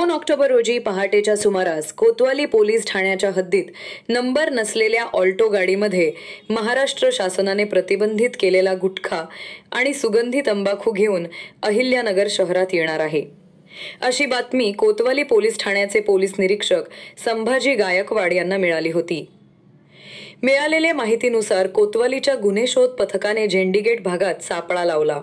2 October रोजी पहाटेच्या सुमारास कोतवाली पोलीस ठाण्याच्या हद्दीत नंबर नसलेल्या ऑल्टो गाडीमध्ये महाराष्ट्र शासनाने प्रतिबंधित केलेला गुटखा आणि सुगंधी तंबाखू घेऊन अहिल्यानगर शहरात येणार आहे अशी बातमी कोतवाली पोलीस ठाण्याचे पोलीस निरीक्षक संभाजी गायकवाड यांना मिळाली होती। मिळालेल्या माहितीनुसार कोतवालीच्या गुन्हे शोध पथकाने झेंडीगेट भागात सापळा लावला।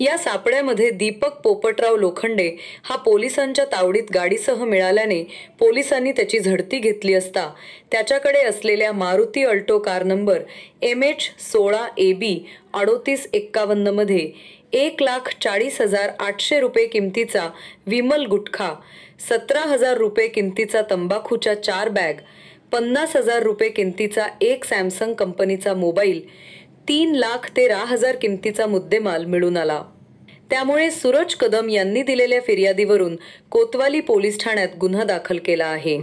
या सापळ्यामध्ये दीपक पोपटराव लोखंडे हा पोलिसांच्या तावडीत गाडीसह मिळाल्याने पोलिसांनी त्याची झडती घेतली असता त्याच्याकडे असलेल्या Maruti Alto car number MH16AB 3851 मध्ये 1,40,800 रुपये किमतीचा विमल गुटखा, 17,000 रुपये किमतीचा तंबाखूच्या 4 बॅग, 50,000 रुपये किमतीचा एक सॅमसंग कंपनीचा मोबाईल, 3,13,000 किमतीचा मुद्देमाल मिळून आला। त्यामुळे सूरज कदम यांनी दिलेल्या फिर्यादीवरून कोतवाली पोलीस ठाण्यात गुन्हा दाखल केला आहे।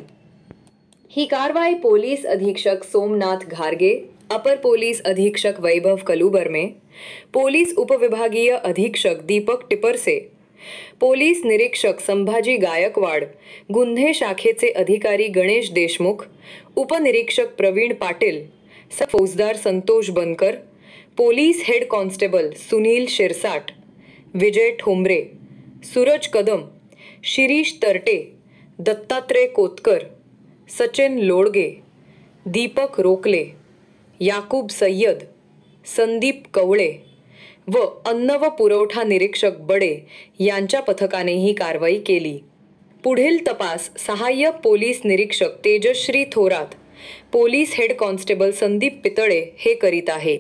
ही कारवाई पोलीस अधीक्षक सोमनाथ घारगे, अपर पोलीस अधीक्षक वैभव कलुबर्मे, पोलीस उपविभागीय अधीक्षक दीपक टिपरसे, पोलीस निरीक्षक संभाजी गायकवाड, गुन्हे शाखेचे अधिकारी गणेश देशमुख, उपनिरीक्षक प्रवीण पाटील, फौजदार Santosh Bankar, police head constable Sunil Shirsat, Vijay Thombre, Suraj Kadam, Shirish Tarte, Dattatray Kotkar, Sachin Lodge, Deepak Rokle, Yakub Syed, Sandeep Kavale व अन्न व पुरवठा निरीक्षक बडे यांच्या पथकाने ही कारवाई केली। पुढील तपास सहाय्यक पोलीस निरीक्षक Tejashree Thorat, police head constable Sandeep Pitale हे करीत आहेत।